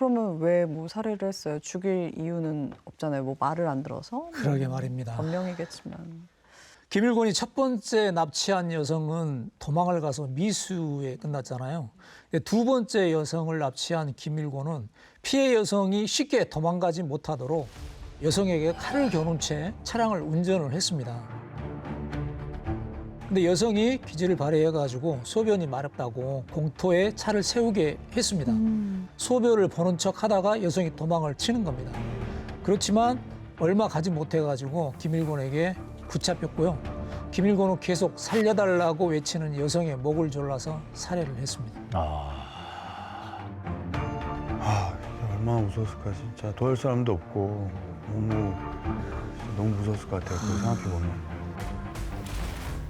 그러면 왜 뭐 살해를 했어요? 죽일 이유는 없잖아요. 뭐 말을 안 들어서? 그러게 말입니다. 변명이겠지만. 김일곤이 첫 번째 납치한 여성은 도망을 가서 미수에 끝났잖아요. 두 번째 여성을 납치한 김일곤은 피해 여성이 쉽게 도망가지 못하도록 여성에게 칼을 겨눈 채 차량을 운전을 했습니다. 근데 여성이 기지를 발휘해가지고 소변이 마렵다고 공터에 차를 세우게 했습니다. 소변을 보는 척 하다가 여성이 도망을 치는 겁니다. 그렇지만 얼마 가지 못해가지고 김일곤에게 붙잡혔고요. 김일곤은 계속 살려달라고 외치는 여성의 목을 졸라서 살해를 했습니다. 얼마나 무서웠을까 진짜. 도울 사람도 없고 너무 무서웠을 것 같아요. 그거 생각해보면.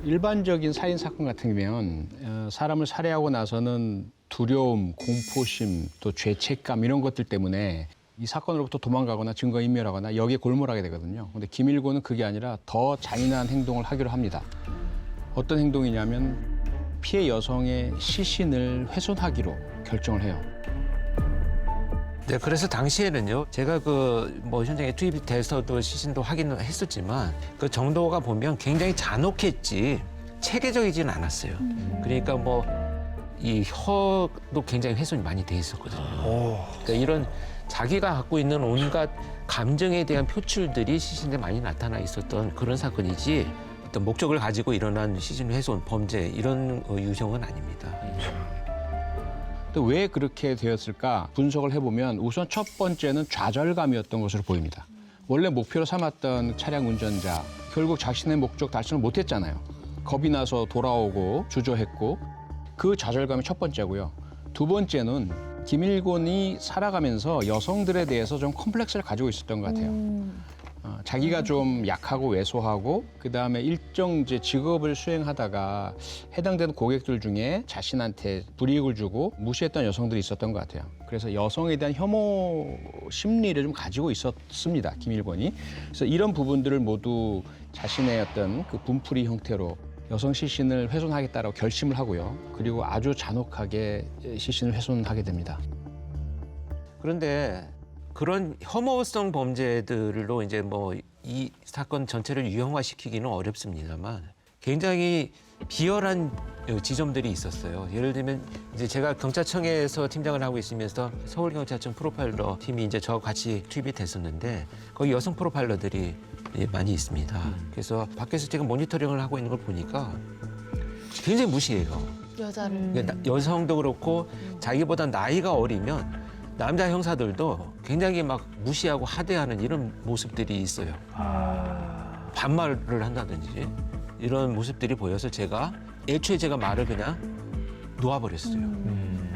일반적인 살인 사건 같은 경우면 사람을 살해하고 나서는 두려움, 공포심, 또 죄책감 이런 것들 때문에 이 사건으로부터 도망가거나 증거인멸하거나 여기에 골몰하게 되거든요. 근데 김일곤은 그게 아니라 더 잔인한 행동을 하기로 합니다. 어떤 행동이냐면 피해 여성의 시신을 훼손하기로 결정을 해요. 네, 그래서 당시에는요, 제가 뭐 현장에 투입이 돼서도 시신도 확인을 했었지만 그 정도가 보면 굉장히 잔혹했지 체계적이지는 않았어요. 그러니까 뭐 이 혀도 굉장히 훼손이 많이 돼 있었거든요. 그러니까 이런 자기가 갖고 있는 온갖 감정에 대한 표출들이 시신에 많이 나타나 있었던 그런 사건이지 어떤 목적을 가지고 일어난 시신 훼손, 범죄 이런 유형은 아닙니다. 또 왜 그렇게 되었을까 분석을 해보면 우선 첫 번째는 좌절감이었던 것으로 보입니다. 원래 목표로 삼았던 차량 운전자, 결국 자신의 목적 달성을 못했잖아요. 겁이 나서 돌아오고 주저했고 그 좌절감이 첫 번째고요. 두 번째는 김일곤이 살아가면서 여성들에 대해서 좀 컴플렉스를 가지고 있었던 것 같아요. 자기가 좀 약하고 왜소하고 그다음에 일정 이제 직업을 수행하다가 해당되는 고객들 중에 자신한테 불이익을 주고 무시했던 여성들이 있었던 것 같아요. 그래서 여성에 대한 혐오 심리를 좀 가지고 있었습니다, 김일곤이. 그래서 이런 부분들을 모두 자신의 어떤 그 분풀이 형태로 여성 시신을 훼손하겠다라고 결심을 하고요. 그리고 아주 잔혹하게 시신을 훼손하게 됩니다. 그런데 그런 혐오성 범죄들로 이제 뭐 이 사건 전체를 유형화시키기는 어렵습니다만 굉장히 비열한 지점들이 있었어요. 예를 들면 이제 제가 경찰청에서 팀장을 하고 있으면서 서울경찰청 프로파일러 팀이 이제 저와 같이 투입이 됐었는데 거기 여성 프로파일러들이 많이 있습니다. 그래서 밖에서 제가 모니터링을 하고 있는 걸 보니까 굉장히 무시해요. 여자를. 그러니까 여성도 그렇고 자기보다 나이가 어리면 남자 형사들도 굉장히 막 무시하고 하대하는 이런 모습들이 있어요. 반말을 한다든지 이런 모습들이 보여서 애초에 제가 말을 그냥 놓아버렸어요.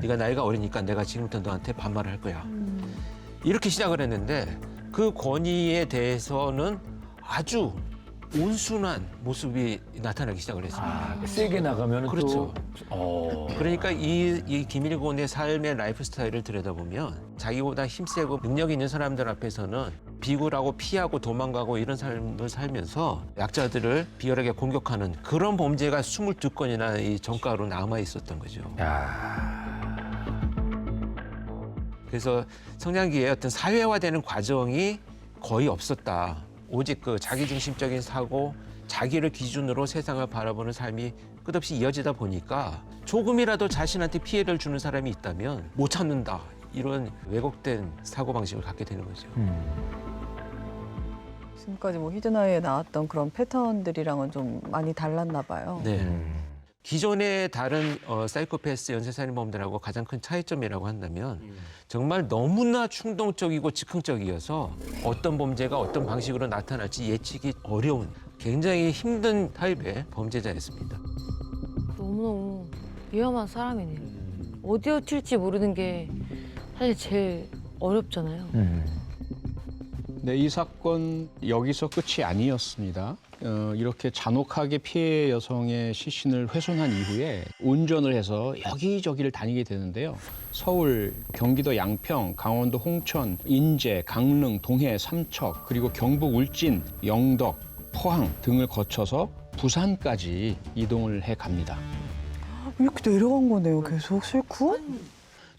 네가 나이가 어리니까 내가 지금부터 너한테 반말을 할 거야. 이렇게 시작을 했는데 그 권위에 대해서는 아주 온순한 모습이 나타나기 시작을 했습니다. 세게 나가면 그렇죠. 또. 그러니까 이 김일곤의 삶의 라이프 스타일을 들여다보면 자기보다 힘세고 능력 있는 사람들 앞에서는 비굴하고 피하고 도망가고 이런 삶을 살면서 약자들을 비열하게 공격하는 그런 범죄가 22건이나 이 전가로 남아 있었던 거죠. 그래서 성장기에 어떤 사회화되는 과정이 거의 없었다. 오직 그 자기중심적인 사고, 자기를 기준으로 세상을 바라보는 삶이 끝없이 이어지다 보니까 조금이라도 자신한테 피해를 주는 사람이 있다면 못 참는다. 이런 왜곡된 사고방식을 갖게 되는 거죠. 지금까지 뭐 히든아이에 나왔던 그런 패턴들이랑은 좀 많이 달랐나 봐요. 네. 기존의 다른 사이코패스 연쇄살인범들하고 가장 큰 차이점이라고 한다면 정말 너무나 충동적이고 즉흥적이어서 어떤 범죄가 어떤 방식으로 나타날지 예측이 어려운 굉장히 힘든 타입의 범죄자였습니다. 너무너무 위험한 사람이네요. 어디에 튈지 모르는 게 사실 제일 어렵잖아요. 네, 이 사건 여기서 끝이 아니었습니다. 이렇게 잔혹하게 피해 여성의 시신을 훼손한 이후에 운전을 해서 여기저기를 다니게 되는데요. 서울, 경기도 양평, 강원도 홍천, 인제, 강릉, 동해, 삼척, 그리고 경북 울진, 영덕, 포항 등을 거쳐서 부산까지 이동을 해 갑니다. 이렇게 내려간 거네요, 계속 실컷?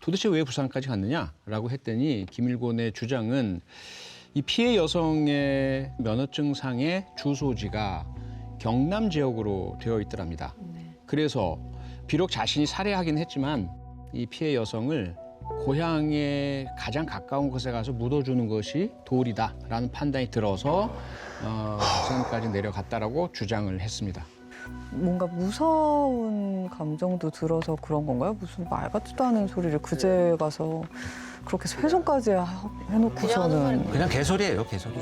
도대체 왜 부산까지 갔느냐라고 했더니 김일곤의 주장은 이 피해 여성의 면허증상의 주소지가 경남 지역으로 되어 있더랍니다. 그래서 비록 자신이 살해하긴 했지만 이 피해 여성을 고향에 가장 가까운 곳에 가서 묻어주는 것이 도리다라는 판단이 들어서 부산까지 내려갔다라고 주장을 했습니다. 뭔가 무서운 감정도 들어서 그런 건가요? 무슨 말 같지도 않은 소리를 그제 가서 그렇게 훼손까지 해놓고서는. 그냥 개소리예요, 개소리.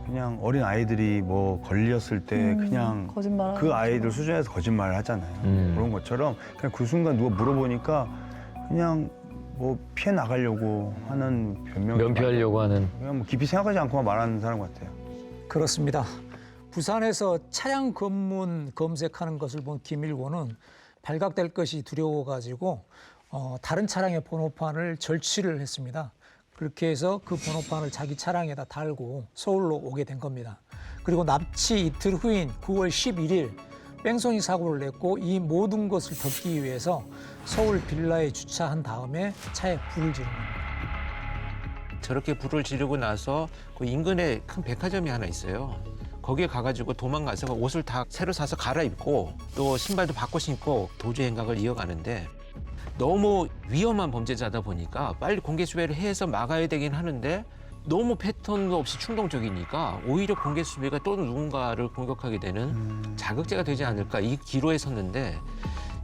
그냥 어린 아이들이 뭐 걸렸을 때 그냥 거짓말 그 아이들 수준에서 거짓말을 하잖아요. 그런 것처럼 그냥 그 순간 누가 물어보니까 그냥 뭐 피해 나가려고 하는 변명. 면피하려고 하는. 그냥 뭐 깊이 생각하지 않고만 말하는 사람 같아요. 그렇습니다. 부산에서 차량 검문 검색하는 것을 본 김일곤은 발각될 것이 두려워가지고 다른 차량의 번호판을 절취를 했습니다. 그렇게 해서 그 번호판을 자기 차량에다 달고 서울로 오게 된 겁니다. 그리고 납치 이틀 후인 9월 11일 뺑소니 사고를 냈고 이 모든 것을 덮기 위해서 서울 빌라에 주차한 다음에 차에 불을 지른 겁니다. 저렇게 불을 지르고 나서 그 인근에 큰 백화점이 하나 있어요. 거기에 가가지고 도망가서 옷을 다 새로 사서 갈아입고 또 신발도 바꿔 신고 도주 행각을 이어가는데 너무 위험한 범죄자다 보니까 빨리 공개 수배를 해서 막아야 되긴 하는데 너무 패턴도 없이 충동적이니까 오히려 공개 수배가 또 누군가를 공격하게 되는 자극제가 되지 않을까 이 기로에 섰는데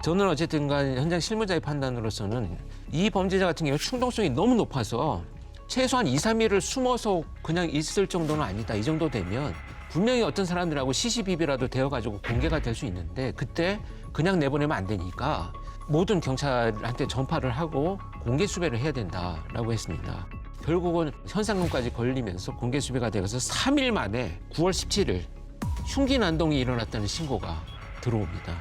저는 어쨌든 간 현장 실무자의 판단으로서는 이 범죄자 같은 경우 충동성이 너무 높아서 최소한 2, 3일을 숨어서 그냥 있을 정도는 아니다. 이 정도 되면 분명히 어떤 사람들하고 시시비비라도 되어가지고 공개가 될 수 있는데 그때 그냥 내보내면 안 되니까 모든 경찰한테 전파를 하고 공개 수배를 해야 된다라고 했습니다. 결국은 현상금까지 걸리면서 공개 수배가 되어서 3일 만에 9월 17일 흉기 난동이 일어났다는 신고가 들어옵니다.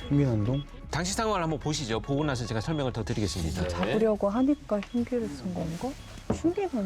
흉기난동? 당시 상황을 한번 보시죠. 보고 나서 제가 설명을 더 드리겠습니다. 잡으려고 하니까 흉기를 쓴 건가? 흉기난동?